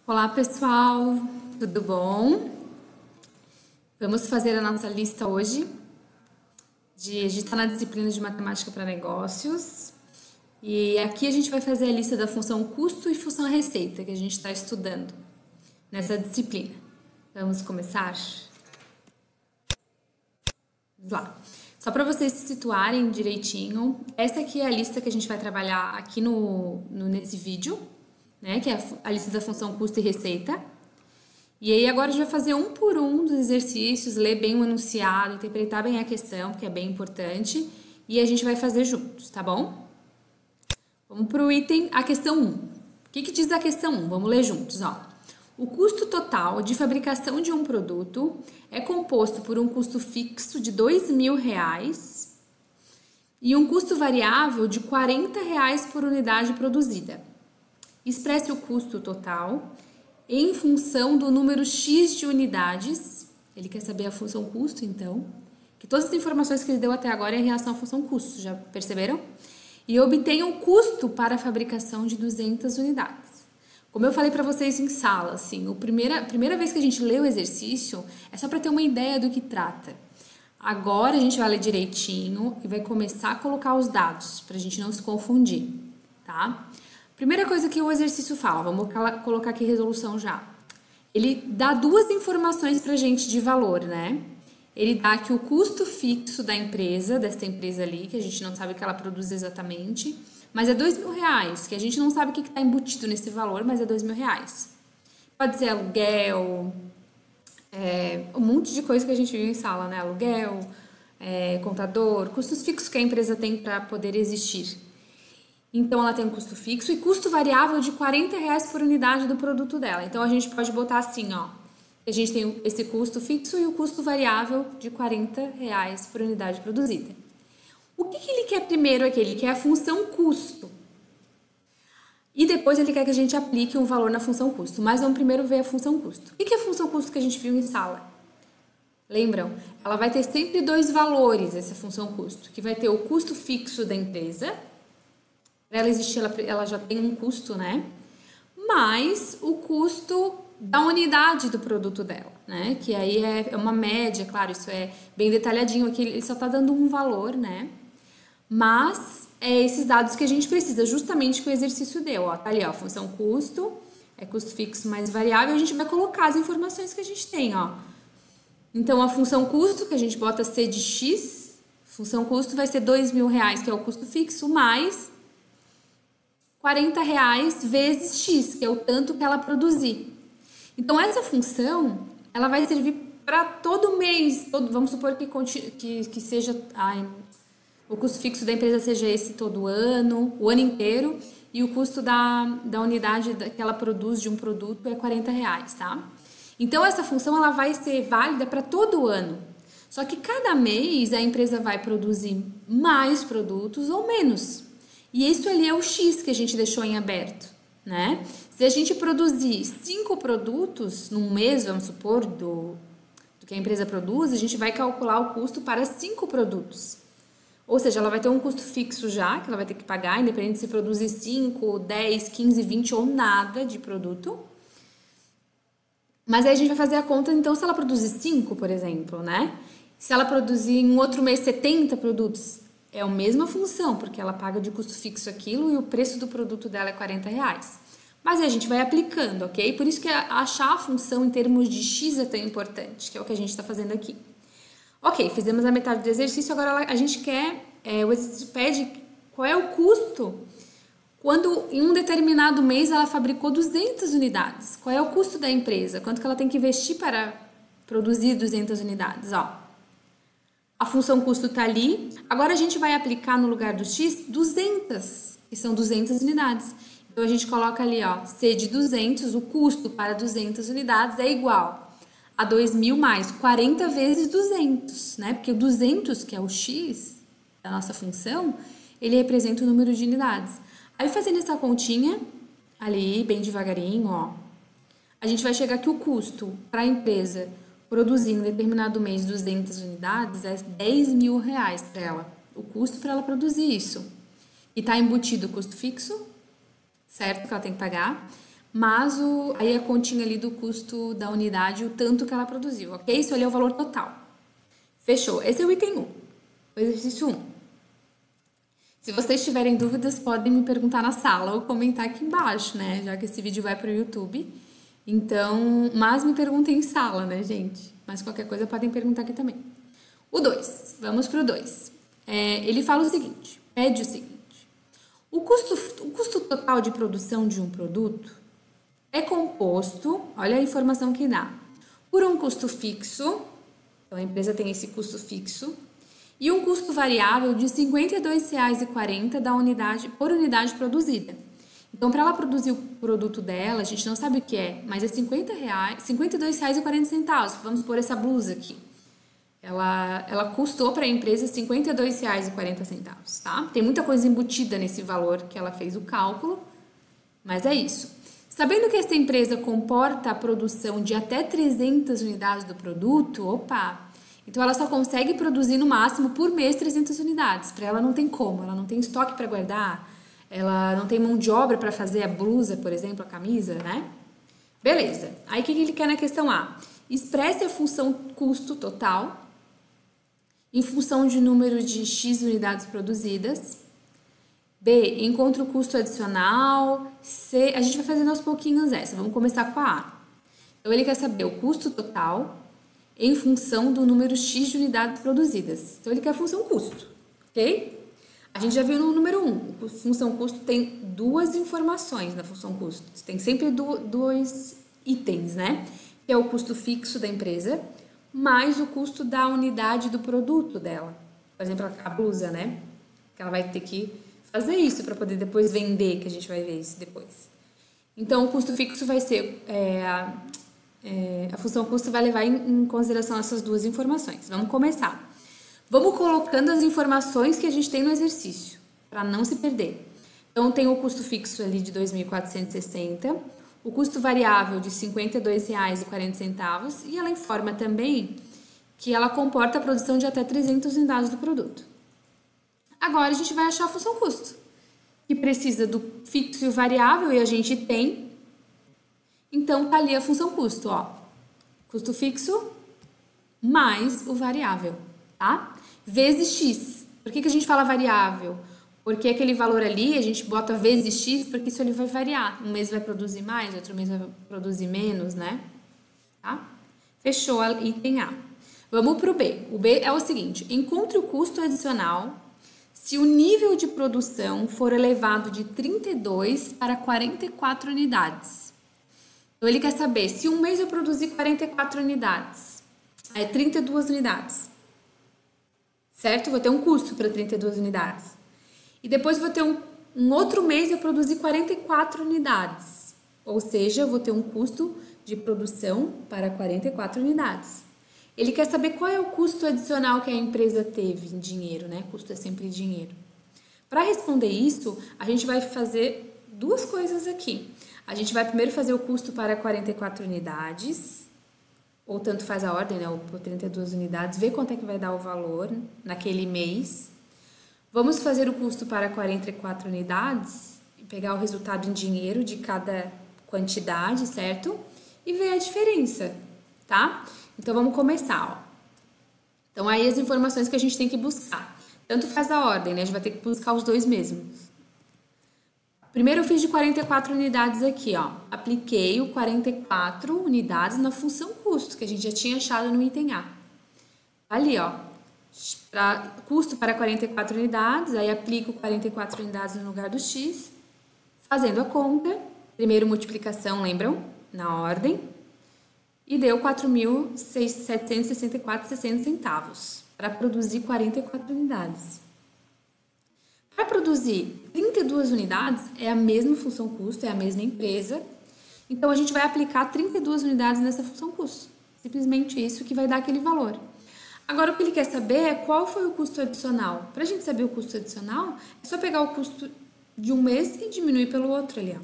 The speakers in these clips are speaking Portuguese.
Olá, pessoal, tudo bom? Vamos fazer a nossa lista hoje. A gente está na disciplina de matemática para negócios e aqui a gente vai fazer a lista da função custo e função receita que a gente está estudando nessa disciplina. Vamos começar? Vamos lá. Só para vocês se situarem direitinho, essa aqui é a lista que a gente vai trabalhar aqui nesse vídeo, né? Que é a lista da função custo e receita. E aí agora a gente vai fazer um por um dos exercícios, ler bem o enunciado, interpretar bem a questão, que é bem importante, e a gente vai fazer juntos, tá bom? Vamos para o item, a questão 1. O que diz a questão 1? Vamos ler juntos, ó. O custo total de fabricação de um produto é composto por um custo fixo de R$2.000 e um custo variável de R$40 por unidade produzida. Expresse o custo total em função do número X de unidades. Ele quer saber a função custo, então. Que todas as informações que ele deu até agora é em relação à função custo, já perceberam? E obtenha o custo para a fabricação de 200 unidades. Como eu falei para vocês em sala, assim, a primeira vez que a gente lê o exercício é só para ter uma ideia do que trata. Agora a gente vai ler direitinho e vai começar a colocar os dados, para a gente não se confundir, tá? Primeira coisa que o exercício fala, vamos colocar aqui resolução já. Ele dá duas informações pra gente de valor, né? Ele dá que o custo fixo da empresa, desta empresa ali, que a gente não sabe o que ela produz exatamente, mas é R$2.000, que a gente não sabe o que está embutido nesse valor, mas é R$2.000. Pode ser aluguel, um monte de coisa que a gente viu em sala, né? Aluguel, contador, custos fixos que a empresa tem para poder existir. Então, ela tem um custo fixo e custo variável de R$40 por unidade do produto dela. Então, a gente pode botar assim, ó. A gente tem esse custo fixo e o custo variável de R$40 por unidade produzida. O que ele quer primeiro aqui? Ele quer a função custo. E depois ele quer que a gente aplique um valor na função custo. Mas vamos primeiro ver a função custo. O que é a função custo que a gente viu em sala? Lembram? Ela vai ter sempre dois valores, essa função custo. Que vai ter o custo fixo da empresa. Para ela existir, ela já tem um custo, né? Mais o custo da unidade do produto dela, né? Que aí é uma média, claro, isso é bem detalhadinho aqui, ele só está dando um valor, né? Mas é esses dados que a gente precisa, justamente que o exercício deu, ó. Tá ali, ó, função custo, é custo fixo mais variável, a gente vai colocar as informações que a gente tem, ó. Então, a função custo, que a gente bota C de X, função custo vai ser R$2.000, que é o custo fixo, mais R$40 vezes X, que é o tanto que ela produzir. Então, essa função, ela vai servir para todo mês, vamos supor que seja, o custo fixo da empresa seja esse todo ano, o ano inteiro, e o custo da unidade que ela produz de um produto é R$40, tá? Então, essa função, ela vai ser válida para todo o ano. Só que cada mês a empresa vai produzir mais produtos ou menos. E isso ali é o X que a gente deixou em aberto, né? Se a gente produzir 5 produtos num mês, vamos supor, do que a empresa produz, a gente vai calcular o custo para 5 produtos. Ou seja, ela vai ter um custo fixo já, que ela vai ter que pagar, independente se produzir 5, 10, 15, 20 ou nada de produto. Mas aí a gente vai fazer a conta, então, se ela produzir 5, por exemplo, né? Se ela produzir em outro mês 70 produtos, é a mesma função, porque ela paga de custo fixo aquilo e o preço do produto dela é R$40. Mas aí a gente vai aplicando, ok? Por isso que achar a função em termos de X é tão importante, que é o que a gente está fazendo aqui. Ok, fizemos a metade do exercício, agora a gente quer, o exercício pede qual é o custo quando em um determinado mês ela fabricou 200 unidades. Qual é o custo da empresa? Quanto que ela tem que investir para produzir 200 unidades? Ó. A função custo está ali. Agora a gente vai aplicar no lugar do X 200, que são 200 unidades. Então a gente coloca ali, ó, C de 200, o custo para 200 unidades é igual a 2.000 mais 40 vezes 200, né? Porque o 200, que é o X da nossa função, ele representa o número de unidades. Aí fazendo essa continha ali, bem devagarinho, ó, a gente vai chegar que o custo para a empresa produzir em determinado mês 200 unidades é R$10.000 para ela. O custo para ela produzir isso. E está embutido o custo fixo, certo? Que ela tem que pagar. mais aí a continha ali do custo da unidade, o tanto que ela produziu, ok? Isso ali é o valor total. Fechou. Esse é o item 1, o exercício 1. Se vocês tiverem dúvidas, podem me perguntar na sala ou comentar aqui embaixo, né? Já que esse vídeo vai para o YouTube. Então, mas me perguntem em sala, né, gente? Mas qualquer coisa podem perguntar aqui também. O 2. Vamos para o 2. Ele fala o seguinte, pede o seguinte. O custo total de produção de um produto é composto, olha a informação que dá, por um custo fixo, então a empresa tem esse custo fixo, e um custo variável de R$ 52,40 por unidade produzida. Então, para ela produzir o produto dela, a gente não sabe o que é, mas é R$ 52,40. Vamos pôr essa blusa aqui. Ela custou para a empresa R$ 52,40, tá? Tem muita coisa embutida nesse valor que ela fez o cálculo, mas é isso. Sabendo que essa empresa comporta a produção de até 300 unidades do produto, então ela só consegue produzir no máximo por mês 300 unidades. Para ela não tem como, ela não tem estoque para guardar, ela não tem mão de obra para fazer a blusa, por exemplo, a camisa, né? Beleza. Aí o que ele quer na questão A? Expresse a função custo total em função de número de X unidades produzidas. B, encontre o custo adicional. C, a gente vai fazendo aos pouquinhos essa. Vamos começar com a A. Então, ele quer saber o custo total em função do número X de unidades produzidas. Então, ele quer a função custo, ok? A gente já viu no número 1, função custo tem duas informações na função custo. Tem sempre dois itens, né? Que é o custo fixo da empresa, mais o custo da unidade do produto dela. Por exemplo, a blusa, né? Que ela vai ter que fazer isso para poder depois vender, que a gente vai ver isso depois. Então, o custo fixo vai ser... a função custo vai levar em consideração essas duas informações. Vamos começar. Vamos colocando as informações que a gente tem no exercício, para não se perder. Então, tem o custo fixo ali de 2.460, o custo variável de R$ 52,40, e ela informa também que ela comporta a produção de até 300 unidades do produto. Agora, a gente vai achar a função custo, que precisa do fixo e o variável, e a gente tem. Então, tá ali a função custo, ó. Custo fixo mais o variável, tá? Vezes X. Por que a gente fala variável? Porque aquele valor ali, a gente bota vezes X, porque isso ali vai variar. Um mês vai produzir mais, outro mês vai produzir menos, né? Tá? Fechou a item A. Vamos pro B. O B é o seguinte, encontre o custo adicional se o nível de produção for elevado de 32 para 44 unidades. Então, ele quer saber, se um mês eu produzir 44 unidades, 32 unidades, certo? Vou ter um custo para 32 unidades. E depois vou ter um outro mês eu produzir 44 unidades. Ou seja, eu vou ter um custo de produção para 44 unidades. Ele quer saber qual é o custo adicional que a empresa teve em dinheiro, né? Custo é sempre dinheiro. Para responder isso, a gente vai fazer duas coisas aqui. A gente vai primeiro fazer o custo para 44 unidades, ou tanto faz a ordem, né? Ou por 32 unidades, ver quanto é que vai dar o valor naquele mês. Vamos fazer o custo para 44 unidades e pegar o resultado em dinheiro de cada quantidade, certo? E ver a diferença, tá? Então, vamos começar, ó. Então, aí as informações que a gente tem que buscar. Tanto faz a ordem, né? A gente vai ter que buscar os dois mesmos. Primeiro, eu fiz de 44 unidades aqui, ó. Apliquei o 44 unidades na função custo, que a gente já tinha achado no item A. Ali, ó. Custo para 44 unidades, aí aplico 44 unidades no lugar do X, fazendo a conta. Primeiro, multiplicação, lembram? Na ordem. E deu 4.764,60 para produzir 44 unidades. Para produzir 32 unidades, é a mesma função custo, é a mesma empresa. Então, a gente vai aplicar 32 unidades nessa função custo. Simplesmente isso que vai dar aquele valor. Agora, o que ele quer saber é qual foi o custo adicional. Para a gente saber o custo adicional, é só pegar o custo de um mês e diminuir pelo outro ali, ó.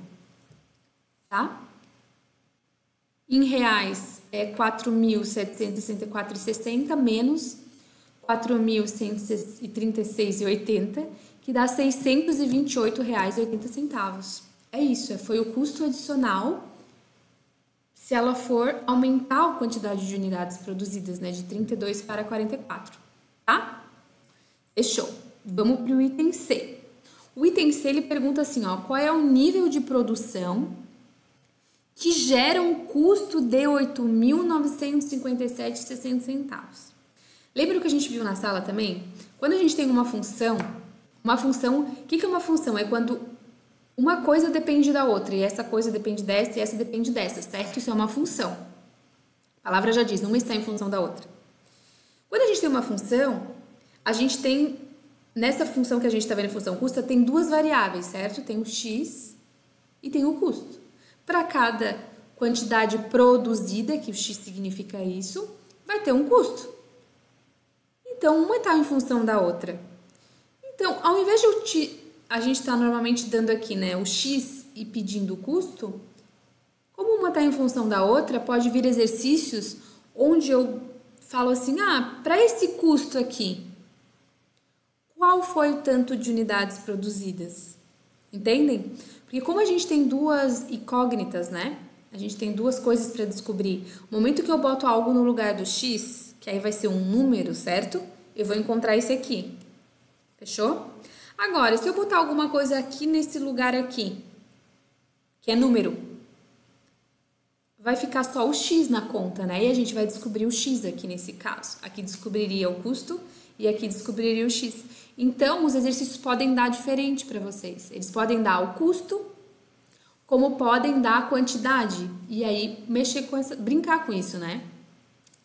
Tá? Em reais, é 4.764,60 menos 4.136,80, que dá R$ 628,80. É isso, foi o custo adicional se ela for aumentar a quantidade de unidades produzidas, né, de 32 para 44, tá? Fechou. Vamos para o item C. O item C, ele pergunta assim, ó, qual é o nível de produção que gera um custo de R$ 8.957,60. Lembra o que a gente viu na sala também? Quando a gente tem uma função, o que é uma função? É quando uma coisa depende da outra, e essa coisa depende dessa, e essa depende dessa, certo? Isso é uma função. A palavra já diz, uma está em função da outra. Quando a gente tem uma função, a gente tem, nessa função que a gente está vendo em função custo, tem duas variáveis, certo? Tem o x e tem o custo. Para cada quantidade produzida, que o x significa isso, vai ter um custo. Então, uma está em função da outra. Então, ao invés de a gente está normalmente dando aqui, né, o x e pedindo o custo, como uma está em função da outra, pode vir exercícios onde eu falo assim, para esse custo aqui, qual foi o tanto de unidades produzidas? Entendem? Porque como a gente tem duas incógnitas, né? A gente tem duas coisas para descobrir. No momento que eu boto algo no lugar do x, que aí vai ser um número, certo? Eu vou encontrar esse aqui. Fechou? Agora, se eu botar alguma coisa aqui nesse lugar aqui, que é número, vai ficar só o x na conta, né? E a gente vai descobrir o x aqui nesse caso. Aqui descobriria o custo e aqui descobriria o x. Então, os exercícios podem dar diferente para vocês. Eles podem dar o custo, como podem dar a quantidade. E aí, brincar com isso, né?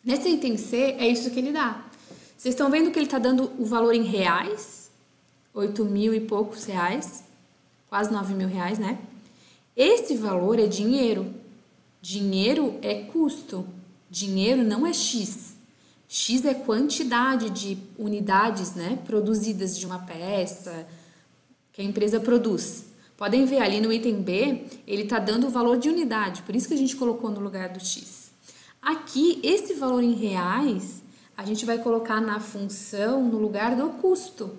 Nesse item C, é isso que ele dá. Vocês estão vendo que ele está dando o valor em reais? 8.000 e poucos reais. Quase 9.000 reais, né? Esse valor é dinheiro. Dinheiro é custo. Dinheiro não é x. X é quantidade de unidades, né, produzidas de uma peça que a empresa produz. Podem ver ali no item B, ele está dando o valor de unidade, por isso que a gente colocou no lugar do x. Aqui, esse valor em reais, a gente vai colocar na função no lugar do custo.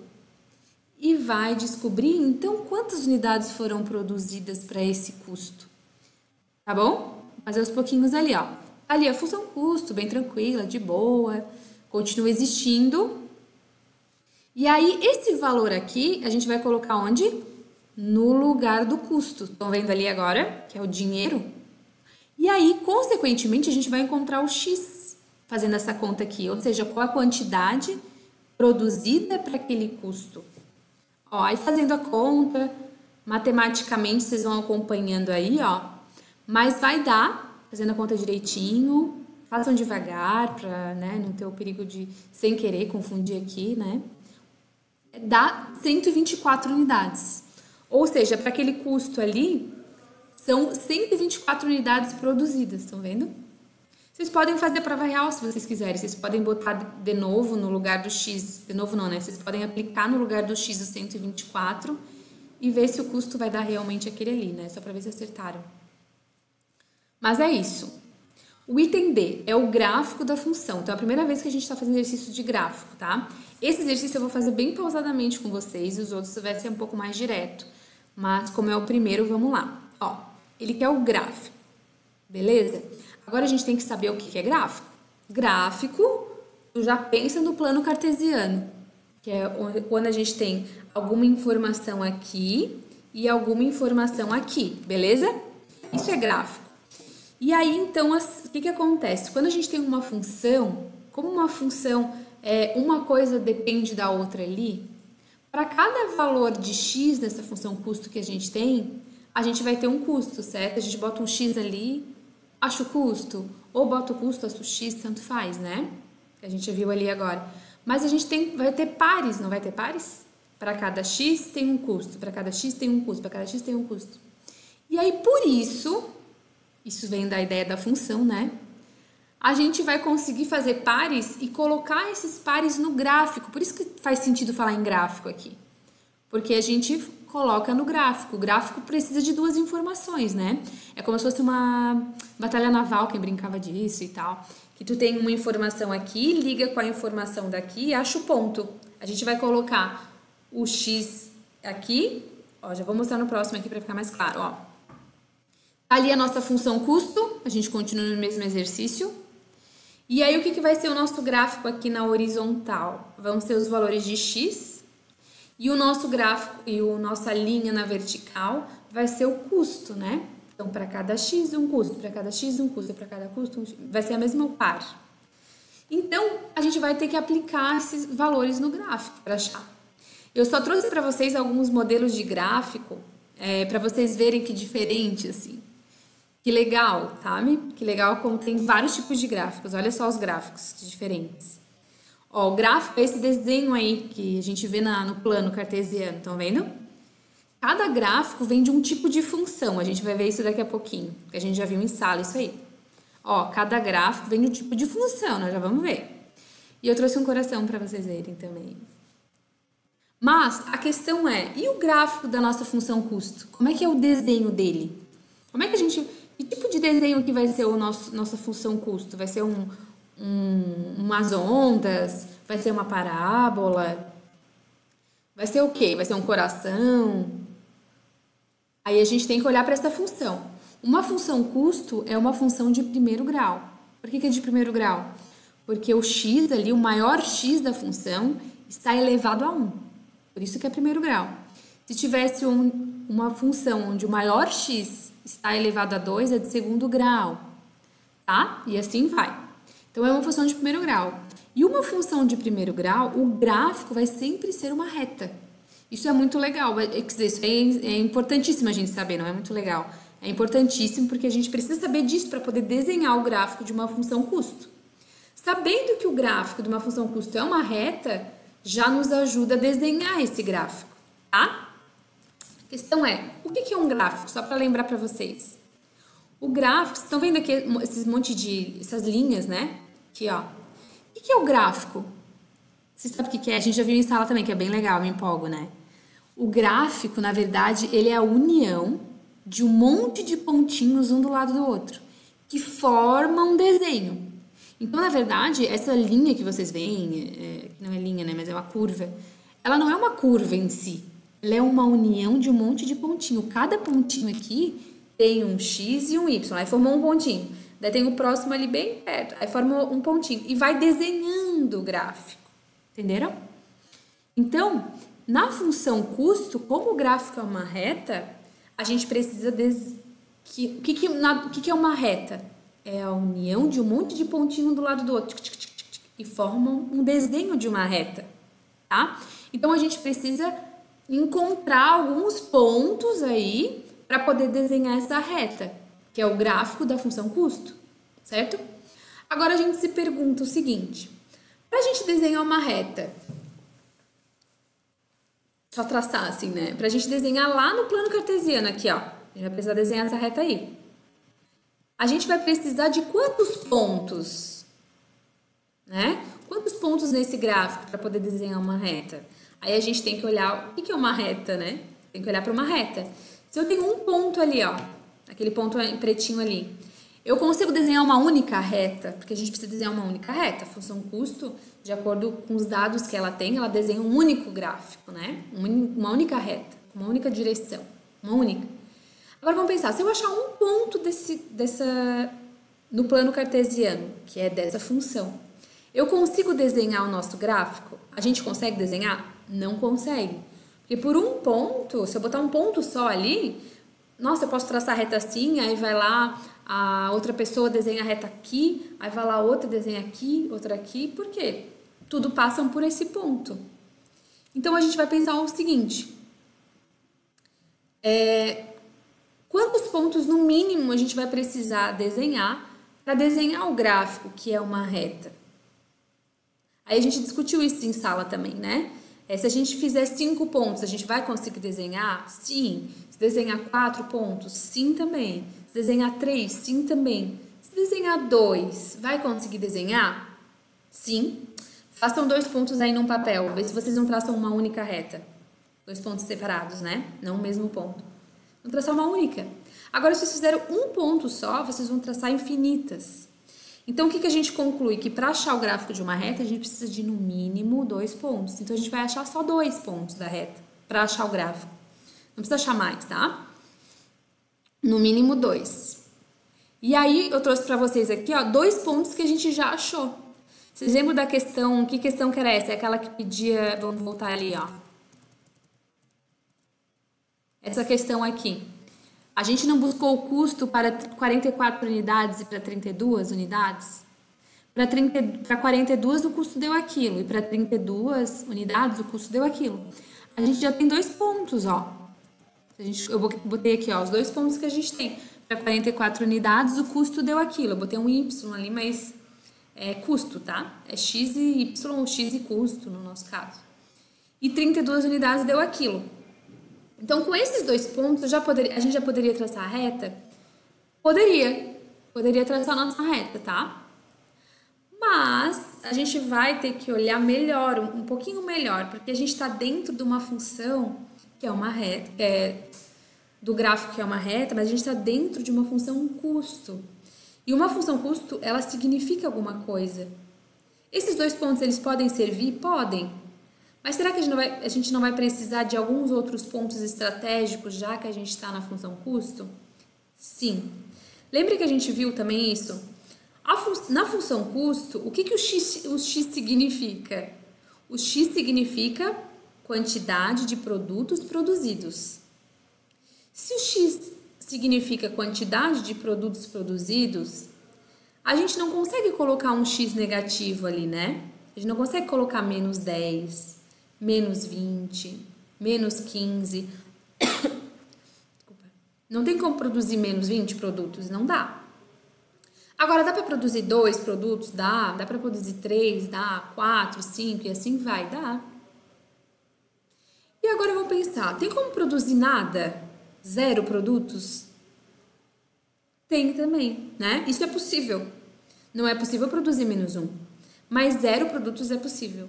E vai descobrir, então, quantas unidades foram produzidas para esse custo. Tá bom? Vou fazer aos pouquinhos ali, ó. Ali a função custo, bem tranquila, de boa, continua existindo. E aí, esse valor aqui, a gente vai colocar onde? No lugar do custo. Estão vendo ali agora, que é o dinheiro? E aí, consequentemente, a gente vai encontrar o x fazendo essa conta aqui, ou seja, qual a quantidade produzida para aquele custo. Ó, aí fazendo a conta, matematicamente vocês vão acompanhando aí, ó, mas vai dar, fazendo a conta direitinho, façam devagar para, né, não ter o perigo de, sem querer, confundir aqui, né, dá 124 unidades. Ou seja, para aquele custo ali, são 124 unidades produzidas, estão vendo? Vocês podem fazer a prova real se vocês quiserem. Vocês podem botar de novo no lugar do x. De novo não, né? Vocês podem aplicar no lugar do x o 124 e ver se o custo vai dar realmente aquele ali, né? Só para ver se acertaram. Mas é isso. O item D é o gráfico da função. Então, é a primeira vez que a gente está fazendo exercício de gráfico, tá? Esse exercício eu vou fazer bem pausadamente com vocês e os outros vai ser um pouco mais direto. Mas, como é o primeiro, vamos lá. Ó, ele quer o gráfico. Beleza? Agora a gente tem que saber o que é gráfico. Gráfico, tu já pensa no plano cartesiano, que é quando a gente tem alguma informação aqui e alguma informação aqui, beleza? Isso é gráfico. E aí, então, o que acontece? Quando a gente tem uma função, como uma função, uma coisa depende da outra ali, para cada valor de x dessa função custo que a gente tem, a gente vai ter um custo, certo? A gente bota um x ali, acha o custo, ou bota o custo, acha o x, tanto faz, né? Que a gente já viu ali agora. Mas a gente vai ter pares, não vai ter pares? Para cada x tem um custo, para cada x tem um custo, para cada x tem um custo. E aí, por isso vem da ideia da função, né? A gente vai conseguir fazer pares e colocar esses pares no gráfico. Por isso que faz sentido falar em gráfico aqui. Porque a gente coloca no gráfico. O gráfico precisa de duas informações, né? É como se fosse uma batalha naval, quem brincava disso e tal. Que tu tem uma informação aqui, liga com a informação daqui e acha o ponto. A gente vai colocar o x aqui, Ó, já vou mostrar no próximo aqui para ficar mais claro, ó. Tá ali a nossa função custo, a gente continua no mesmo exercício. E aí, o que vai ser o nosso gráfico aqui na horizontal? Vão ser os valores de x e o nosso gráfico e a nossa linha na vertical vai ser o custo, né? Então, para cada x, um custo, para cada x, um custo, para cada custo, vai ser a mesma par. Então, a gente vai ter que aplicar esses valores no gráfico para achar. Eu só trouxe para vocês alguns modelos de gráfico, para vocês verem que diferente, assim. Que legal, sabe? Que legal como tem vários tipos de gráficos. Olha só os gráficos diferentes. Ó, o gráfico é esse desenho aí que a gente vê no plano cartesiano, estão vendo? Cada gráfico vem de um tipo de função. A gente vai ver isso daqui a pouquinho, porque a gente já viu em sala isso aí. Ó, cada gráfico vem de um tipo de função, nós já vamos ver. E eu trouxe um coração para vocês verem também. Mas a questão é, e o gráfico da nossa função custo? Como é que é o desenho dele? Como é que que tipo de desenho que vai ser nossa função custo? Vai ser umas ondas? Vai ser uma parábola? Vai ser o quê? Vai ser um coração? Aí a gente tem que olhar para essa função. Uma função custo é uma função de primeiro grau. Por que é de primeiro grau? Porque o x ali, o maior x da função, está elevado a 1. Por isso que é primeiro grau. Se tivesse uma função onde o maior x está elevado a 2, é de segundo grau. Tá? E assim vai. Então, é uma função de primeiro grau. E uma função de primeiro grau, o gráfico vai sempre ser uma reta. Isso é muito legal. Isso é importantíssimo a gente saber, não é muito legal. É importantíssimo porque a gente precisa saber disso para poder desenhar o gráfico de uma função custo. Sabendo que o gráfico de uma função custo é uma reta, já nos ajuda a desenhar esse gráfico, tá? A questão é, o que é um gráfico? Só para lembrar para vocês. O gráfico, vocês estão vendo aqui essas linhas, né? Aqui, ó. O que é o gráfico? Vocês sabem o que é? A gente já viu em sala também, que é bem legal, me empolgo, né? O gráfico, na verdade, ele é a união de um monte de pontinhos um do lado do outro, que formam um desenho. Então, na verdade, essa linha que vocês veem, não é linha, né, mas é uma curva, ela não é uma curva em si, ela é uma união de um monte de pontinho. Cada pontinho aqui tem um X e um Y, aí formou um pontinho. Daí tem o próximo ali bem perto, aí forma um pontinho e vai desenhando o gráfico, entenderam? Então, na função custo, como o gráfico é uma reta, a gente precisa... O que é uma reta? É a união de um monte de pontinho do lado do outro e formam um desenho de uma reta, tá? Então, a gente precisa encontrar alguns pontos aí para poder desenhar essa reta, que é o gráfico da função custo, certo? Agora, a gente se pergunta o seguinte, para a gente desenhar uma reta, só traçar assim, né? Para a gente desenhar lá no plano cartesiano aqui, ó, a gente vai precisar desenhar essa reta aí. A gente vai precisar de quantos pontos, né? Quantos pontos nesse gráfico para poder desenhar uma reta? Aí a gente tem que olhar o que é uma reta, né? Tem que olhar para uma reta. Se eu tenho um ponto ali, ó, aquele ponto pretinho ali, eu consigo desenhar uma única reta, porque a gente precisa desenhar uma única reta. A função custo, de acordo com os dados que ela tem, ela desenha um único gráfico, né? Uma única reta, uma única direção, uma única. Agora vamos pensar, se eu achar um ponto no plano cartesiano, que é dessa função, eu consigo desenhar o nosso gráfico? A gente consegue desenhar? Não consegue. Porque por um ponto, se eu botar um ponto só ali, nossa, eu posso traçar a reta assim, aí vai lá, a outra pessoa desenha a reta aqui, aí vai lá outra, desenha aqui, outra aqui, por quê? Tudo passam por esse ponto. Então, a gente vai pensar o seguinte, quantos pontos, no mínimo, a gente vai precisar desenhar para desenhar o gráfico, que é uma reta? Aí a gente discutiu isso em sala também, né? Se a gente fizer 5 pontos, a gente vai conseguir desenhar? Sim. Se desenhar 4 pontos? Sim também. Se desenhar 3? Sim também. Se desenhar 2, vai conseguir desenhar? Sim. Façam 2 pontos aí num papel, vê se vocês não traçam uma única reta. 2 pontos separados, né? Não o mesmo ponto. Vão traçar uma única. Agora, se vocês fizerem um ponto só, vocês vão traçar infinitas. Então, o que a gente conclui? Que para achar o gráfico de uma reta, a gente precisa de, no mínimo, 2 pontos. Então, a gente vai achar só 2 pontos da reta para achar o gráfico. precisa achar mais, tá? No mínimo 2. E aí, eu trouxe para vocês aqui, ó, 2 pontos que a gente já achou. Vocês lembram da questão? Que questão que era essa? É aquela que pedia... Vamos voltar ali, ó. Essa questão aqui. A gente não buscou o custo para 44 unidades e para 32 unidades? Para 42 o custo deu aquilo, e para 32 unidades o custo deu aquilo. A gente já tem 2 pontos, ó. Eu botei aqui, ó, os 2 pontos que a gente tem. Para 44 unidades o custo deu aquilo. Eu botei um Y ali, mas é custo, tá? É X e Y, X e custo no nosso caso. E 32 unidades deu aquilo. Então, com esses 2 pontos, a gente já poderia traçar a reta? Poderia traçar a nossa reta, tá? Mas a gente vai ter que olhar melhor, um pouquinho melhor, porque a gente está dentro de uma função que é uma reta, do gráfico que é uma reta, mas a gente está dentro de uma função custo. E uma função custo, ela significa alguma coisa. Esses 2 pontos, eles podem servir? Podem. Mas será que a gente não vai precisar de alguns outros pontos estratégicos, já que a gente está na função custo? Sim. Lembra que a gente viu também isso? Na função custo, o que o X significa? O X significa quantidade de produtos produzidos. Se o X significa quantidade de produtos produzidos, a gente não consegue colocar um X negativo ali, né? A gente não consegue colocar menos 10, menos 20, menos 15. Não tem como produzir menos 20 produtos, não dá. Agora, dá para produzir 2 produtos? Dá. Dá para produzir 3? Dá. 4, 5 e assim vai? Dá. E agora vamos pensar, tem como produzir nada? 0 produtos? Tem também, né? Isso é possível. Não é possível produzir menos 1, mas 0 produtos é possível.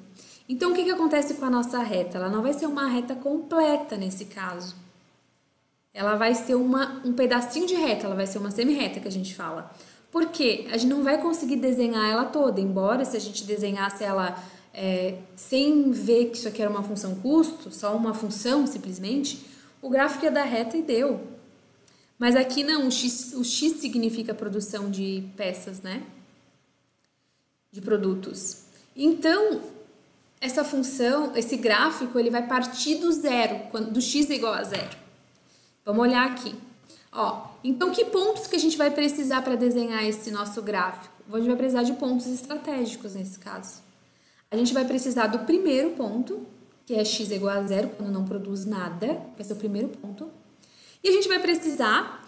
Então, o que acontece com a nossa reta? Ela não vai ser uma reta completa nesse caso. Ela vai ser um pedacinho de reta, ela vai ser uma semi-reta que a gente fala. Por quê? A gente não vai conseguir desenhar ela toda, embora se a gente desenhasse ela sem ver que isso aqui era uma função custo, só uma função simplesmente, o gráfico ia dar reta e deu. Mas aqui não, o X significa produção de peças, né? De produtos. Então, essa função, esse gráfico, ele vai partir do zero, do X é igual a 0. Vamos olhar aqui. Ó, então, que pontos que a gente vai precisar para desenhar esse nosso gráfico? A gente vai precisar de pontos estratégicos nesse caso. A gente vai precisar do primeiro ponto, que é x igual a 0, quando não produz nada, vai ser o primeiro ponto. E a gente vai precisar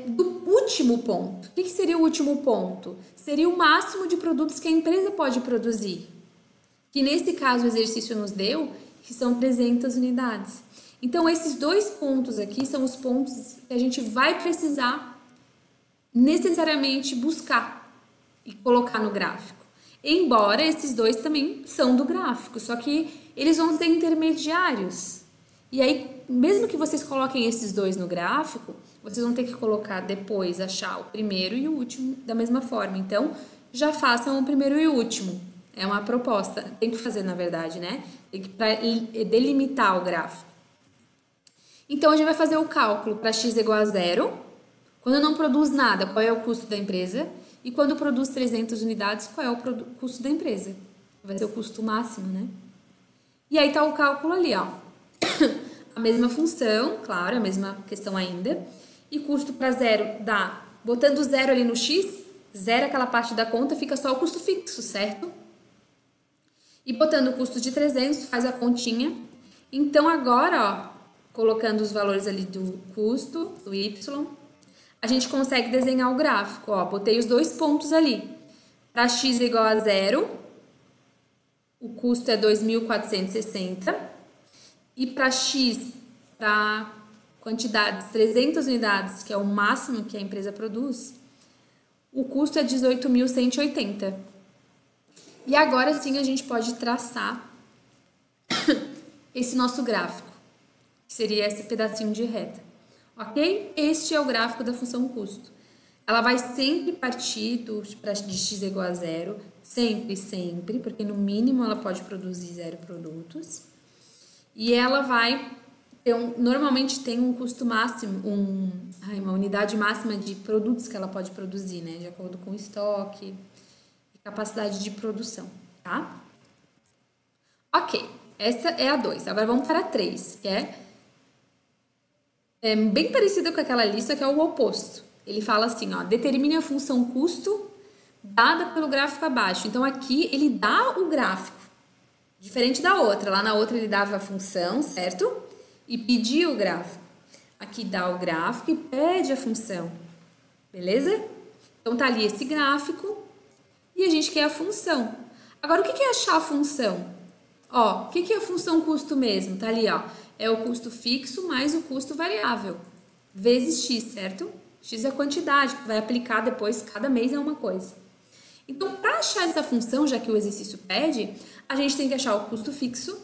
do último ponto. O que seria o último ponto? Seria o máximo de produtos que a empresa pode produzir. Que nesse caso o exercício nos deu, que são 300 unidades. Então, esses 2 pontos aqui são os pontos que a gente vai precisar necessariamente buscar e colocar no gráfico. Embora esses 2 também são do gráfico, só que eles vão ser intermediários. E aí, mesmo que vocês coloquem esses 2 no gráfico, vocês vão ter que colocar depois, achar o primeiro e o último da mesma forma. Então, já façam o primeiro e o último. É uma proposta. Tem que fazer, na verdade, né? Tem que delimitar o gráfico. Então, a gente vai fazer o cálculo para x igual a 0. Quando não produz nada, qual é o custo da empresa? E quando produz 300 unidades, qual é o custo da empresa? Vai ser o custo máximo, né? E aí tá o cálculo ali, ó. A mesma função, claro, a mesma questão ainda. E custo para 0 dá, botando 0 ali no x, 0 aquela parte da conta, fica só o custo fixo, certo? E botando o custo de 300, faz a continha. Então, agora, ó, colocando os valores ali do custo, do y, a gente consegue desenhar o gráfico. Ó, botei os 2 pontos ali. Para x igual a 0, o custo é 2.460. E para x, para quantidades 300 unidades, que é o máximo que a empresa produz, o custo é 18.180. E agora sim a gente pode traçar esse nosso gráfico, que seria esse pedacinho de reta. Ok? Este é o gráfico da função custo. Ela vai sempre partir de x igual a 0, sempre, porque no mínimo ela pode produzir 0 produtos. E ela vai normalmente tem um custo máximo, uma unidade máxima de produtos que ela pode produzir, né? De acordo com o estoque e capacidade de produção, tá? Ok, essa é a 2. Agora vamos para a 3, que é bem parecida com aquela lista, que é o oposto. Ele fala assim, ó, determine a função custo dada pelo gráfico abaixo. Então, aqui ele dá o gráfico, diferente da outra. Lá na outra ele dava a função, certo? E pedia o gráfico. Aqui dá o gráfico e pede a função, beleza? Então, tá ali esse gráfico e a gente quer a função. Agora, o que é achar a função? Ó, o que é a função custo mesmo? Tá ali, ó. É o custo fixo mais o custo variável, vezes x, certo? X é a quantidade que vai aplicar depois, cada mês é uma coisa. Então, para achar essa função, já que o exercício pede, a gente tem que achar o custo fixo,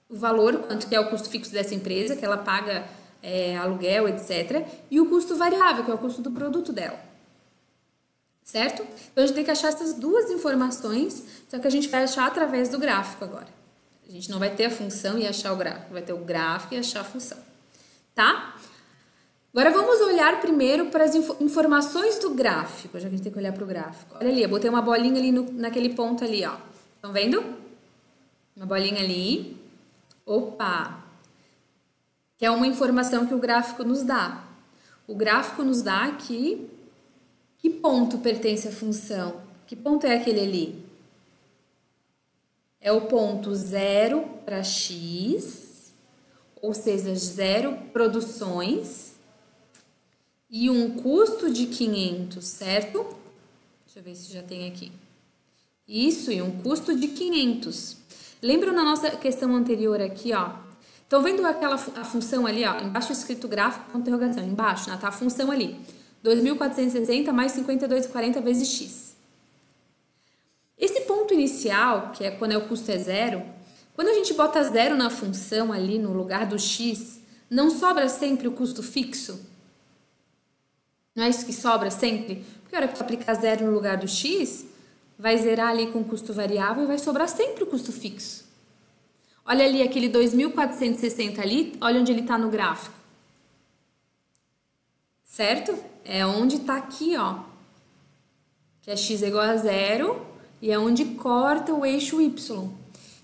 o valor, quanto que é o custo fixo dessa empresa, que ela paga aluguel, etc. E o custo variável, que é o custo do produto dela. Certo? Então, a gente tem que achar essas duas informações, só que a gente vai achar através do gráfico agora. A gente não vai ter a função e achar o gráfico, vai ter o gráfico e achar a função, tá? Agora vamos olhar primeiro para as informações do gráfico, já que a gente tem que olhar para o gráfico. Olha ali, eu botei uma bolinha ali naquele ponto ali, ó. Estão vendo? Uma bolinha ali. Opa! Que é uma informação que o gráfico nos dá. O gráfico nos dá aqui que ponto pertence à função. Que ponto é aquele ali? É o ponto 0 para x, ou seja, 0 produções e um custo de 500, certo? Deixa eu ver se já tem aqui. Isso, e um custo de 500. Lembram na nossa questão anterior aqui, ó? Estão vendo a função ali, ó? Embaixo escrito gráfico com interrogação, embaixo, né? Tá a função ali. 2.460 mais 52,40 vezes x. Esse ponto inicial, que é quando o custo é 0, quando a gente bota 0 na função ali no lugar do x, não sobra sempre o custo fixo? Não é isso que sobra sempre? Porque a hora que tu aplicar 0 no lugar do x, vai zerar ali com o custo variável e vai sobrar sempre o custo fixo. Olha ali aquele 2.460 ali, olha onde ele está no gráfico. Certo? É onde está aqui, ó. Que é x igual a 0... E é onde corta o eixo Y.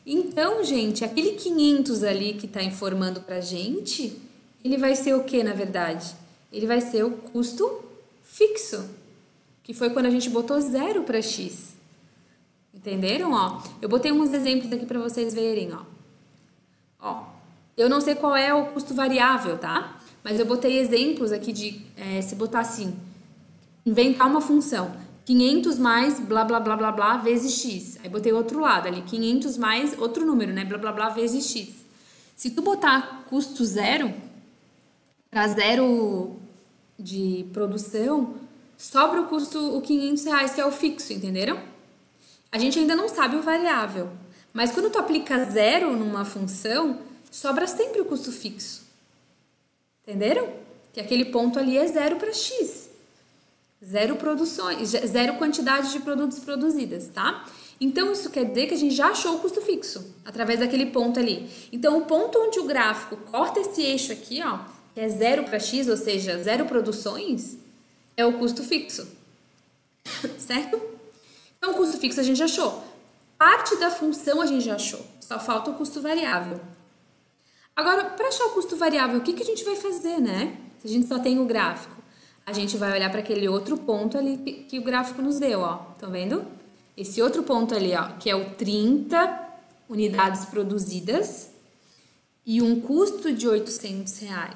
Então, gente, aquele 500 ali que está informando para a gente, ele vai ser o que, na verdade? Ele vai ser o custo fixo, que foi quando a gente botou 0 para x. Entenderam? Ó, eu botei uns exemplos aqui para vocês verem, ó. Eu não sei qual é o custo variável, tá? Mas eu botei exemplos aqui de, se botar assim, inventar uma função. 500 mais blá, blá, blá, blá, blá, vezes x. Aí botei outro lado ali, 500 mais outro número, né? Blá, blá, blá, vezes x. Se tu botar custo 0, para 0 de produção, sobra o custo, o 500 reais, que é o fixo, entenderam? A gente ainda não sabe o variável. Mas quando tu aplica 0 numa função, sobra sempre o custo fixo. Entenderam? Que aquele ponto ali é 0 para x. 0 produções, 0 quantidade de produtos produzidas, tá? Então, isso quer dizer que a gente já achou o custo fixo, através daquele ponto ali. Então, o ponto onde o gráfico corta esse eixo aqui, ó, que é 0 para x, ou seja, 0 produções, é o custo fixo. Certo? Então, o custo fixo a gente já achou. Parte da função a gente já achou. Só falta o custo variável. Agora, para achar o custo variável, o que a gente vai fazer, né? Se a gente só tem o gráfico. A gente vai olhar para aquele outro ponto ali que o gráfico nos deu, ó. Estão vendo? Esse outro ponto ali, ó, que é o 30 unidades produzidas e um custo de R$800.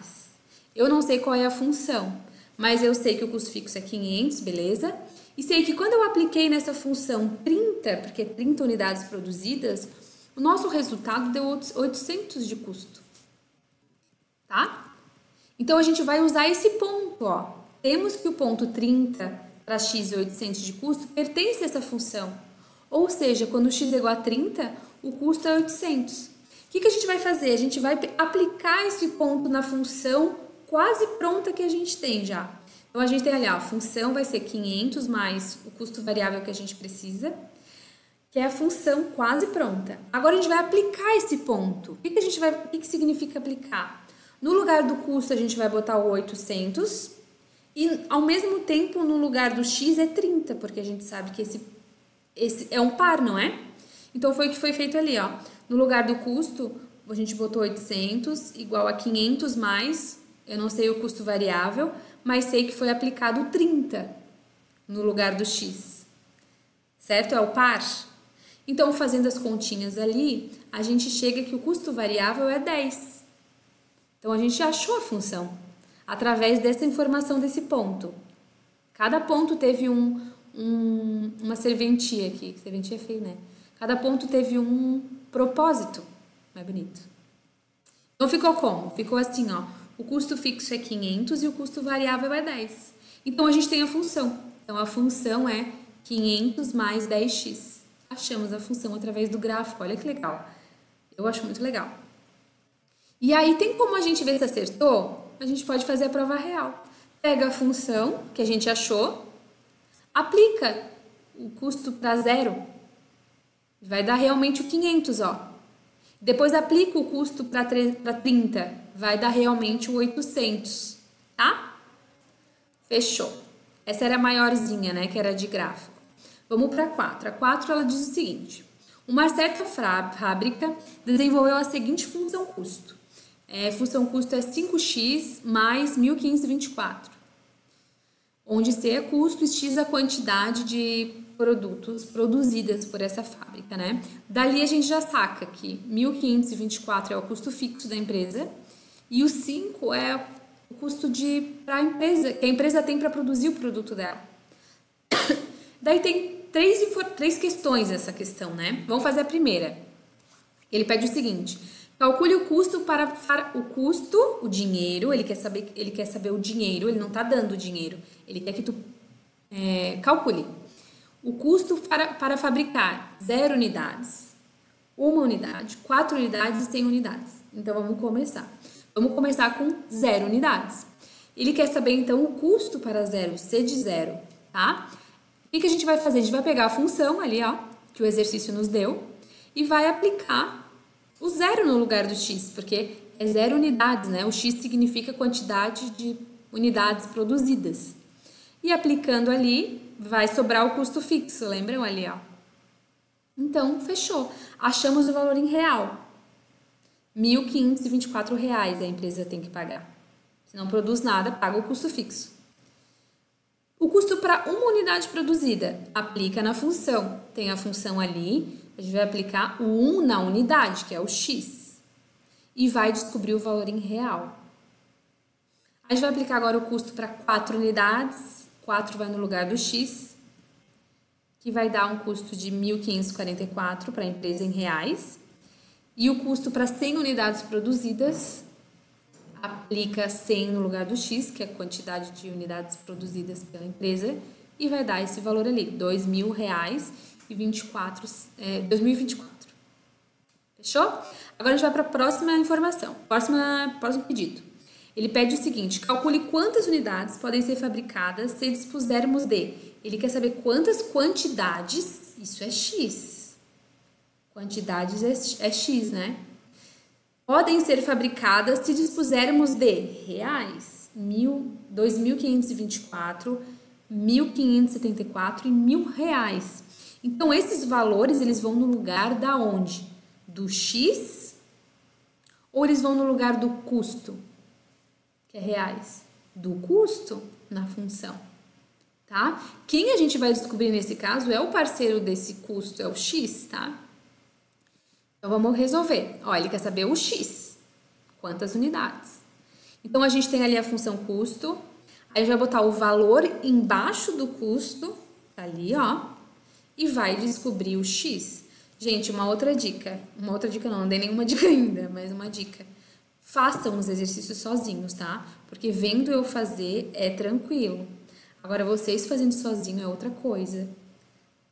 Eu não sei qual é a função, mas eu sei que o custo fixo é 500, beleza? E sei que quando eu apliquei nessa função 30, porque 30 unidades produzidas, o nosso resultado deu 800 de custo. Tá? Então, a gente vai usar esse ponto, ó. Temos que o ponto 30 para x e 800 de custo pertence a essa função. Ou seja, quando x é igual a 30, o custo é 800. O que a gente vai fazer? A gente vai aplicar esse ponto na função quase pronta que a gente tem já. Então, a gente tem ali, ó, a função vai ser 500 mais o custo variável que a gente precisa, que é a função quase pronta. Agora, a gente vai aplicar esse ponto. O que significa aplicar? No lugar do custo, a gente vai botar o 800 e, ao mesmo tempo, no lugar do X é 30, porque a gente sabe que esse é um par, não é? Então, foi o que foi feito ali, ó. No lugar do custo, a gente botou 800 igual a 500 mais, eu não sei o custo variável, mas sei que foi aplicado 30 no lugar do X, certo? É o par. Então, fazendo as continhas ali, a gente chega que o custo variável é 10. Então, a gente achou a função através dessa informação desse ponto. Cada ponto teve uma serventia aqui. Serventia é feio, né? Cada ponto teve um propósito. Não é bonito? Então, ficou como? Ficou assim, ó. O custo fixo é 500 e o custo variável é 10. Então, a gente tem a função. Então, a função é 500 mais 10x. Achamos a função através do gráfico. Olha que legal. Eu acho muito legal. E aí, tem como a gente ver se acertou? A gente pode fazer a prova real. Pega a função que a gente achou, aplica o custo para zero. Vai dar realmente o 500, ó. Depois aplica o custo para 30. Vai dar realmente o 800, tá? Fechou. Essa era a maiorzinha, né? Que era de gráfico. Vamos para a 4. A 4, ela diz o seguinte. Uma certa fábrica desenvolveu a seguinte função custo. Função custo é 5x mais 1524. Onde C é custo e X a quantidade de produtos produzidas por essa fábrica, né? Dali a gente já saca que 1524 é o custo fixo da empresa e o 5 é o custo para a empresa, que a empresa tem para produzir o produto dela. Daí tem três questões essa questão, né? Vamos fazer a primeira. Ele pede o seguinte: calcule o custo para o custo, o dinheiro, ele quer saber o dinheiro, ele não está dando o dinheiro, ele quer que tu calcule. O custo para fabricar 0 unidades, 1 unidade, 4 unidades e 100 unidades. Então, vamos começar. Vamos começar com 0 unidades. Ele quer saber, então, o custo para 0, C de 0, tá? O que a gente vai fazer? A gente vai pegar a função ali, ó, que o exercício nos deu, e vai aplicar o 0 no lugar do X, porque é 0 unidades, né? O X significa quantidade de unidades produzidas. E aplicando ali, vai sobrar o custo fixo, lembram ali, ó? Então, fechou. Achamos o valor em real. R$ 1.524 a empresa tem que pagar. Se não produz nada, paga o custo fixo. O custo para uma unidade produzida, aplica na função. Tem a função ali, a gente vai aplicar o 1 na unidade, que é o X. E vai descobrir o valor em real. A gente vai aplicar agora o custo para 4 unidades. 4 vai no lugar do X, que vai dar um custo de 1.544 para a empresa em reais. E o custo para 100 unidades produzidas, aplica 100 no lugar do X, que é a quantidade de unidades produzidas pela empresa, e vai dar esse valor ali, R$ 2.024. Fechou? Agora a gente vai para a próxima informação, próximo pedido. Ele pede o seguinte: calcule quantas unidades podem ser fabricadas se dispusermos de. Ele quer saber quantas quantidades, isso é X. Quantidades é X, né? Podem ser fabricadas se dispusermos de reais, 2.524, 1.574 e R$ 1.000. Então, esses valores, eles vão no lugar da onde? Do X? Ou eles vão no lugar do custo? Que é reais, do custo na função, tá? Quem a gente vai descobrir nesse caso é o parceiro desse custo, é o X, tá? Então, vamos resolver. Ó, ele quer saber o X, quantas unidades. Então, a gente tem ali a função custo, aí a gente vai botar o valor embaixo do custo, tá ali, ó, e vai descobrir o X. Gente, uma outra dica não dei nenhuma dica ainda, mas uma dica. Façam os exercícios sozinhos, tá? Porque vendo eu fazer é tranquilo. Agora, vocês fazendo sozinho é outra coisa.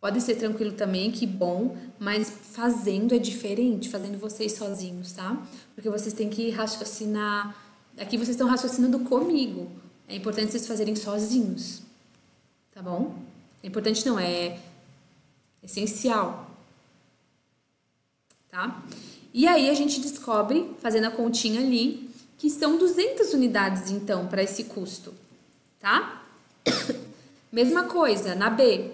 Pode ser tranquilo também, que bom, mas fazendo é diferente, fazendo vocês sozinhos, tá? Porque vocês têm que raciocinar. Aqui vocês estão raciocinando comigo. É importante vocês fazerem sozinhos, tá bom? É importante não, é essencial, tá? E aí a gente descobre, fazendo a continha ali, que são 200 unidades, então, para esse custo, tá? Mesma coisa, na B,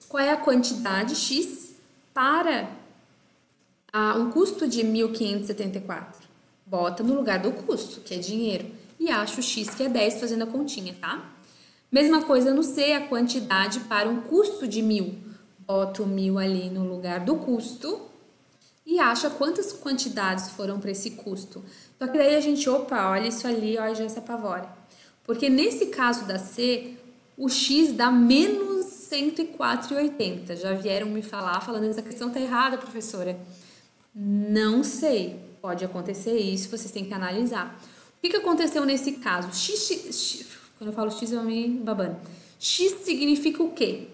qual é a quantidade X para um custo de 1.574? Bota no lugar do custo, que é dinheiro, e acha o X, que é 10, fazendo a continha, tá? Mesma coisa no C, a quantidade para um custo de 1.000. Bota o 1.000 ali no lugar do custo e acha quantas quantidades foram para esse custo. Só que daí a gente, olha isso ali, ó, já se apavora. Porque nesse caso da C, o X dá menos 104,80. Já vieram me falar, falando, essa questão tá errada, professora. Não sei, pode acontecer isso, vocês têm que analisar. O que aconteceu nesse caso? Quando eu falo X, eu me babando. X significa o quê?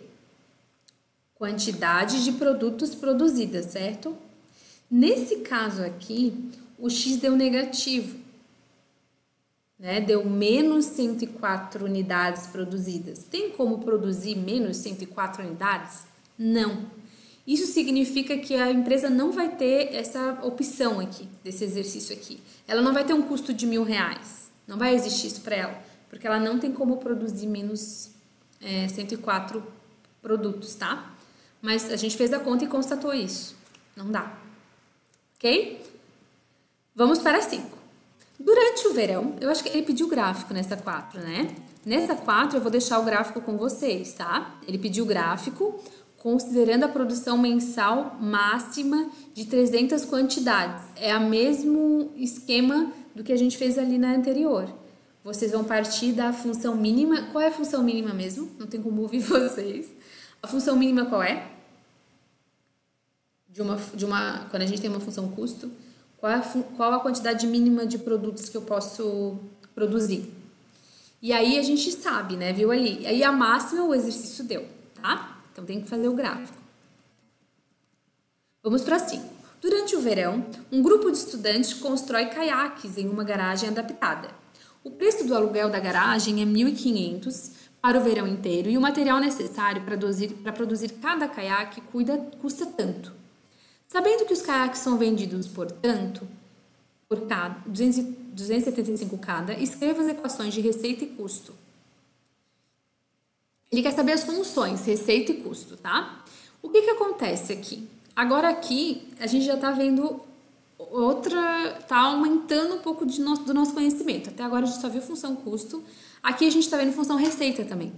Quantidade de produtos produzidas, certo? Nesse caso aqui, o X deu negativo, né? Deu menos 104 unidades produzidas. Tem como produzir menos 104 unidades? Não. Isso significa que a empresa não vai ter essa opção aqui, desse exercício aqui. Ela não vai ter um custo de R$1.000. Não vai existir isso para ela, porque ela não tem como produzir menos 104 produtos, tá? Mas a gente fez a conta e constatou isso. Não dá. Ok? Vamos para 5. Durante o verão, eu acho que ele pediu gráfico nessa 4, né? Nessa 4 eu vou deixar o gráfico com vocês, tá? Ele pediu gráfico considerando a produção mensal máxima de 300 quantidades. É o mesmo esquema do que a gente fez ali na anterior. Vocês vão partir da função mínima. Qual é a função mínima mesmo? Não tem como ouvir vocês. A função mínima qual é? Quando a gente tem uma função custo, qual a quantidade mínima de produtos que eu posso produzir? E aí a gente sabe, né? Viu ali? Aí a máxima o exercício deu, tá? Então tem que fazer o gráfico. Vamos para 5. Durante o verão, um grupo de estudantes constrói caiaques em uma garagem adaptada. O preço do aluguel da garagem é 1.500 para o verão inteiro e o material necessário para produzir cada caiaque custa tanto. Sabendo que os caiaques são vendidos por cada, 275 cada, escreva as equações de receita e custo. Ele quer saber as funções, receita e custo, tá? O que acontece aqui? Agora aqui, a gente já tá vendo tá aumentando um pouco do nosso conhecimento. Até agora a gente só viu função custo. Aqui a gente tá vendo função receita também.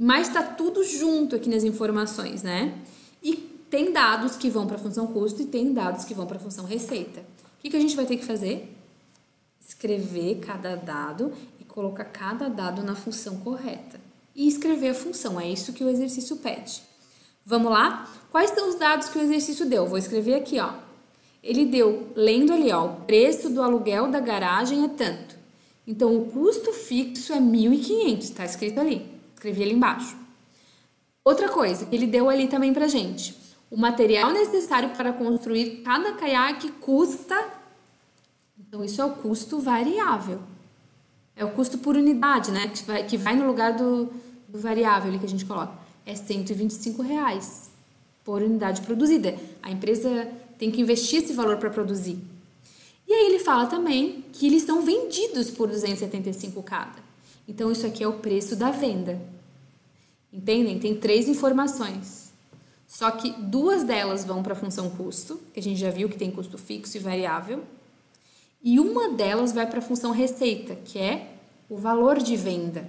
Mas tá tudo junto aqui nas informações, né? E tem dados que vão para a função custo e tem dados que vão para a função receita. O que a gente vai ter que fazer? Escrever cada dado e colocar cada dado na função correta. E escrever a função, é isso que o exercício pede. Vamos lá? Quais são os dados que o exercício deu? Vou escrever aqui, ó. Ele deu, lendo ali, ó, o preço do aluguel da garagem é tanto. Então, o custo fixo é 1.500, tá escrito ali. Escrevi ali embaixo. Outra coisa que ele deu ali também pra gente. O material necessário para construir cada caiaque custa... Então, isso é o custo variável. É o custo por unidade, né? Que vai no lugar do variável ali que a gente coloca. É R$125 por unidade produzida. A empresa tem que investir esse valor para produzir. E aí ele fala também que eles são vendidos por 275 cada. Então, isso aqui é o preço da venda. Entendem? Tem 3 informações. Só que 2 delas vão para a função custo, que a gente já viu que tem custo fixo e variável. E uma delas vai para a função receita, que é o valor de venda.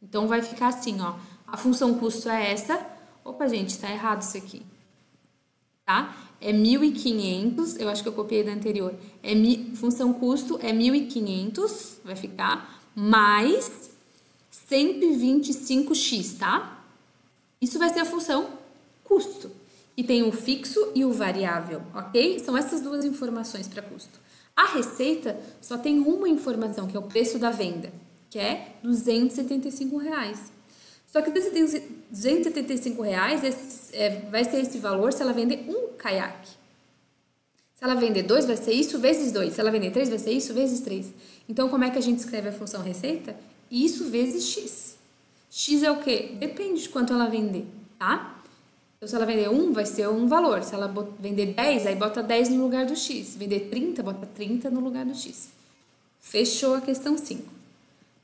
Então, vai ficar assim, ó. A função custo é essa. Opa, gente, tá errado isso aqui. Tá? É 1.500, eu acho que eu copiei da anterior. Função custo é 1.500, vai ficar, mais 125x, tá? Isso vai ser a função custo, que tem o fixo e o variável, ok? São essas 2 informações para custo. A receita só tem uma informação, que é o preço da venda, que é R$275. Só que desses R$275 vai ser esse valor se ela vender um caiaque. Se ela vender 2, vai ser isso vezes 2. Se ela vender 3, vai ser isso vezes 3. Então, como é que a gente escreve a função receita? Isso vezes x. X é o quê? Depende de quanto ela vender, tá? Então, se ela vender 1, vai ser um valor. Se ela vender 10, aí bota 10 no lugar do x. Se vender 30, bota 30 no lugar do x. Fechou a questão 5.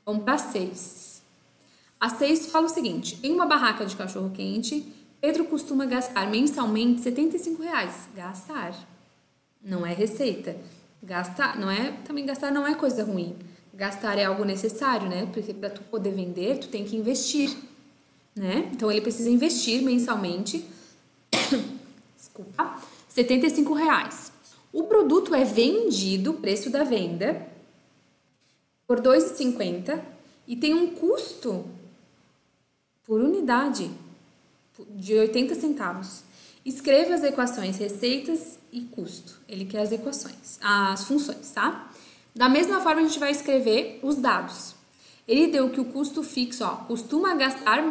Vamos para 6. A 6 fala o seguinte: em uma barraca de cachorro-quente, Pedro costuma gastar mensalmente R$75. Gastar. Não é receita. Gastar não é coisa ruim. Gastar é algo necessário, né? Porque para tu poder vender, tu tem que investir, né? Então ele precisa investir mensalmente, desculpa, R$75. O produto é vendido, preço da venda, por R$2,50 e tem um custo por unidade de 80 centavos. Escreva as equações, receitas e custo. Ele quer as equações, as funções, tá? Da mesma forma, a gente vai escrever os dados. Ele deu que o custo fixo, costuma gastar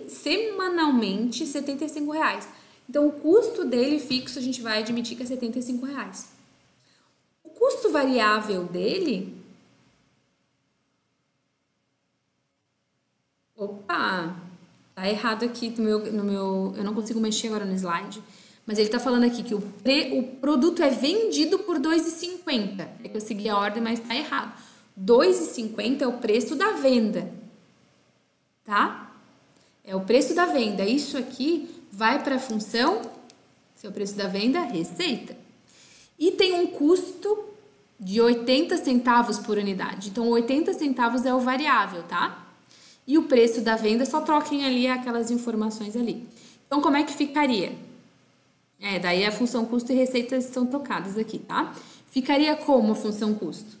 semanalmente R$75. Então, o custo dele fixo, a gente vai admitir que é R$75. O custo variável dele... Opa! Tá errado aqui no meu... Eu não consigo mexer agora no slide. Mas ele tá falando aqui que o produto é vendido por R$2,50. É que eu segui a ordem, mas tá errado. R$2,50 é o preço da venda. Tá? É o preço da venda. Isso aqui vai para a função, se é o preço da venda, receita. E tem um custo de 80 centavos por unidade. Então, 80 centavos é o variável, tá? E o preço da venda, só troquem ali aquelas informações ali. Então, como é que ficaria? Daí a função custo e receita estão trocadas aqui, tá? Ficaria como a função custo?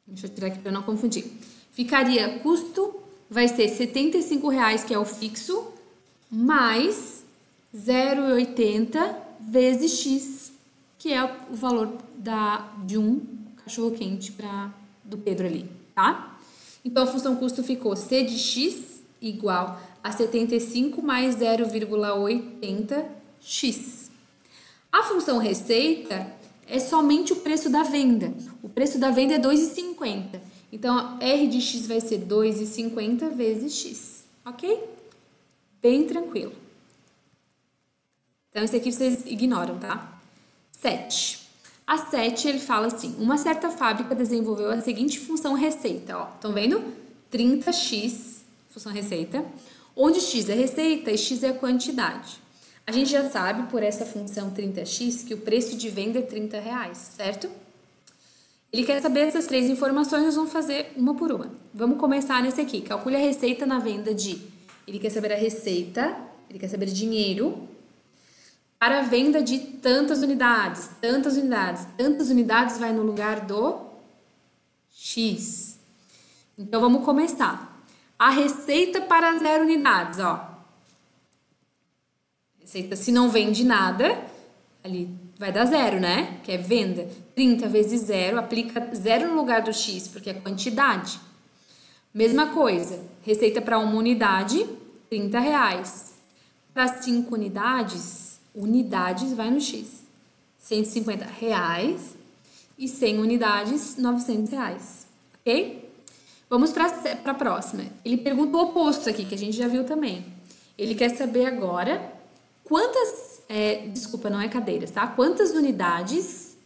Deixa eu tirar aqui para não confundir. Ficaria custo, vai ser R$75, que é o fixo, mais 0,80 vezes X, que é o valor de um cachorro-quente do Pedro ali, tá? Então, a função custo ficou C de X igual a 75 mais 0,80 X. A função receita é somente o preço da venda. O preço da venda é R$2,50. Então, R de X vai ser 2,50 vezes X. Ok? Bem tranquilo. Então, esse aqui vocês ignoram, tá? 7. A 7, ele fala assim: uma certa fábrica desenvolveu a seguinte função receita. Ó, estão vendo? 30x, função receita, onde x é receita e x é a quantidade. A gente já sabe, por essa função 30x, que o preço de venda é R$30, certo? Ele quer saber essas 3 informações, nós vamos fazer uma por uma. Vamos começar nesse aqui. Calcule a receita na venda de... Ele quer saber a receita, ele quer saber dinheiro para a venda de tantas unidades. Tantas unidades vai no lugar do x. Então, vamos começar. A receita para 0 unidades, ó. Receita, se não vende nada, ali vai dar 0, né? Que é venda. 30 vezes 0, aplica 0 no lugar do x, porque é quantidade. Mesma coisa, receita para 1 unidade, R$30. Para 5 unidades vai no x. R$150 e 100 unidades, R$900. Ok? Vamos para a próxima. Ele pergunta o oposto aqui, que a gente já viu também. Ele quer saber agora quantas... desculpa, não é cadeiras, tá? Quantas unidades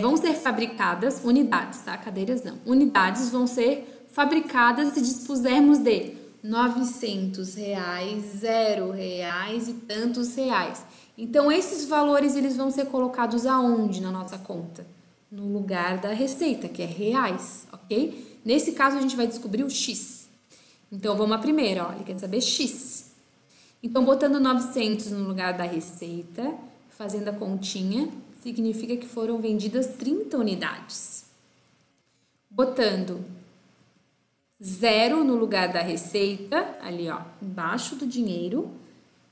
vão ser fabricadas... Unidades, tá? Cadeiras não. Unidades vão ser fabricadas se dispusermos de R$900, R$0 e tantos reais. Então, esses valores eles vão ser colocados aonde na nossa conta? No lugar da receita, que é reais, ok? Nesse caso, a gente vai descobrir o X. Então, vamos à primeira, ó. Ele quer saber X. Então, botando 900 no lugar da receita, fazendo a continha, significa que foram vendidas 30 unidades. Botando 0 no lugar da receita, ali ó, embaixo do dinheiro,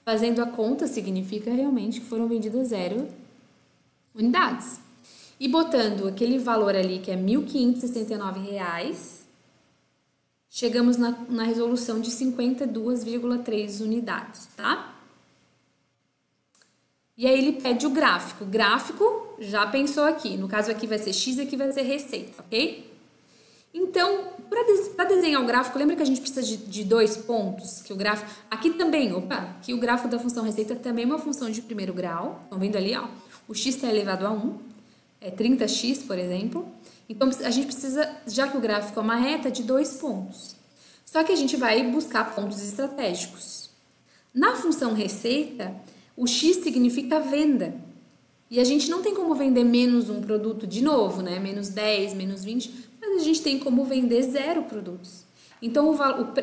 fazendo a conta, significa realmente que foram vendidas 0 unidades. E botando aquele valor ali que é R$1.569, chegamos na resolução de 52,3 unidades, tá? E aí ele pede o gráfico. O gráfico, já pensou aqui. No caso aqui vai ser X, aqui vai ser receita, ok? Então, para desenhar o gráfico, lembra que a gente precisa de 2 pontos? Que o gráfico... Aqui também, aqui o gráfico da função receita também é uma função de primeiro grau. Estão vendo ali, ó? O x está elevado a 1. 30x, por exemplo. Então, a gente precisa, já que o gráfico é uma reta, de 2 pontos. Só que a gente vai buscar pontos estratégicos. Na função receita, o x significa venda. E a gente não tem como vender menos um produto de novo, né? Menos 10, menos 20, mas a gente tem como vender 0 produtos. Então,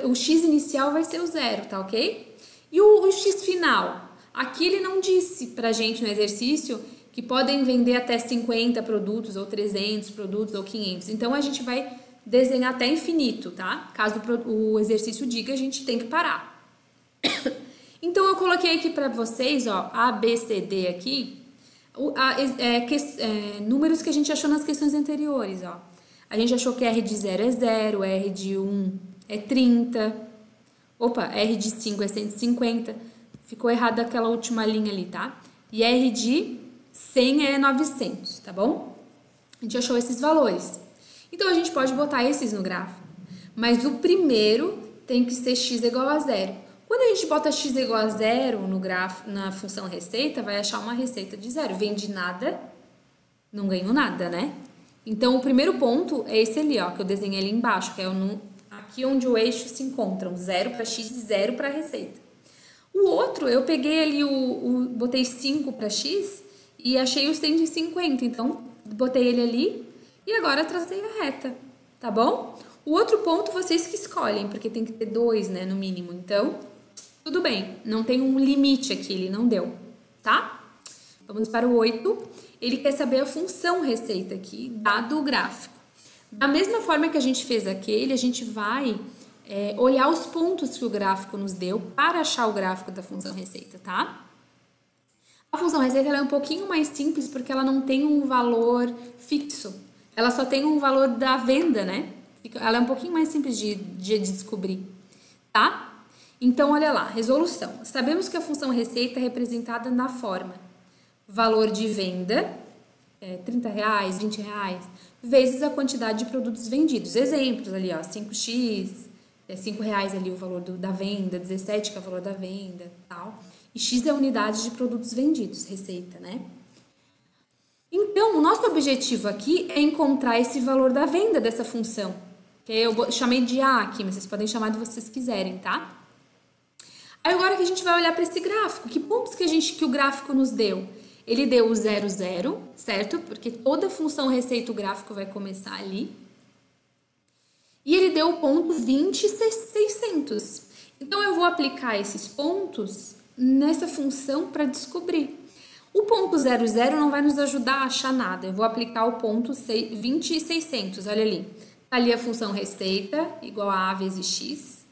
o x inicial vai ser o 0, tá ok? E o x final? Aqui ele não disse pra gente no exercício que podem vender até 50 produtos, ou 300 produtos, ou 500. Então, a gente vai desenhar até infinito, tá? Caso o exercício diga, a gente tem que parar. Então, eu coloquei aqui pra vocês, ó, A, B, C, D aqui, números que a gente achou nas questões anteriores, ó. A gente achou que R de 0 é 0, R de 1 é 30, opa, R de 5 é 150, ficou errado aquela última linha ali, tá? E R de 100 é 900, tá bom? A gente achou esses valores. Então, a gente pode botar esses no gráfico, mas o primeiro tem que ser x igual a 0. Quando a gente bota x igual a 0 no gráfico, na função receita, vai achar uma receita de 0. Vendi nada, não ganho nada, né? Então, o primeiro ponto é esse ali, ó, que eu desenhei ali embaixo, que é aqui onde o eixo se encontra, 0 para x e 0 para receita. O outro, eu peguei ali, botei 5 para x e achei o 150, então botei ele ali e agora tracei a reta, tá bom? O outro ponto vocês que escolhem, porque tem que ter 2, né, no mínimo, então tudo bem, não tem um limite aqui, ele não deu, tá? Vamos para o 8, ele quer saber a função receita aqui, dado o gráfico. Da mesma forma que a gente fez aquele, a gente vai olhar os pontos que o gráfico nos deu para achar o gráfico da função receita, tá? A função receita ela é um pouquinho mais simples porque ela não tem um valor fixo, ela só tem um valor da venda, né? Ela é um pouquinho mais simples de descobrir, tá? Então, olha lá, resolução. Sabemos que a função receita é representada na forma valor de venda, R$30, R$20, vezes a quantidade de produtos vendidos. Exemplos ali, ó, 5x, R$5 ali o valor da venda, 17 que é o valor da venda, tal. E x é a unidade de produtos vendidos, receita, né? Então, o nosso objetivo aqui é encontrar esse valor da venda dessa função. Que eu chamei de A aqui, mas vocês podem chamar de vocês quiserem, tá? Aí agora que a gente vai olhar para esse gráfico, que pontos que o gráfico nos deu? Ele deu o 0, 0, certo? Porque toda função receita o gráfico vai começar ali. E ele deu o ponto 20, 600. Então, eu vou aplicar esses pontos nessa função para descobrir. O ponto 0, 0 não vai nos ajudar a achar nada. Eu vou aplicar o ponto 20 e 600, olha ali. Tá ali a função receita, igual a A vezes X.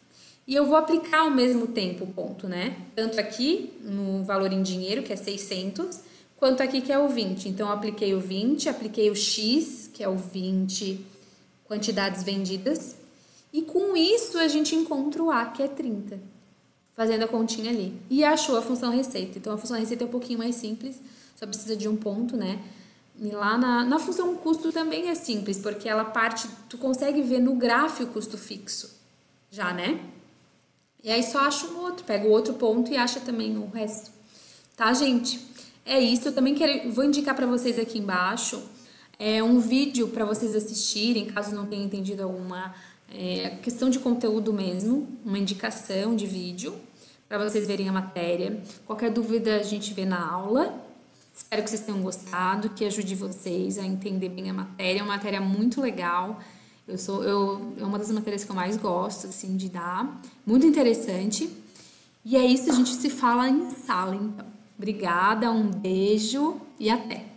E eu vou aplicar ao mesmo tempo o ponto, né? Tanto aqui, no valor em dinheiro, que é 600, quanto aqui, que é o 20. Então, eu apliquei o 20, apliquei o X, que é o 20 quantidades vendidas. E com isso, a gente encontra o A, que é 30. Fazendo a continha ali. E achou a função receita. Então, a função receita é um pouquinho mais simples, só precisa de um ponto, né? E lá na função custo também é simples, porque ela parte, tu consegue ver no gráfico o custo fixo, já, né? E aí só acha um outro, pega o outro ponto e acha também o resto. Tá, gente? É isso, eu também vou indicar para vocês aqui embaixo um vídeo para vocês assistirem, caso não tenham entendido alguma questão de conteúdo mesmo, uma indicação de vídeo, para vocês verem a matéria. Qualquer dúvida a gente vê na aula. Espero que vocês tenham gostado, que ajude vocês a entender bem a matéria. É uma matéria muito legal. É uma das matérias que eu mais gosto, assim, de dar. Muito interessante. E é isso, a gente se fala em sala, então. Obrigada, um beijo e até!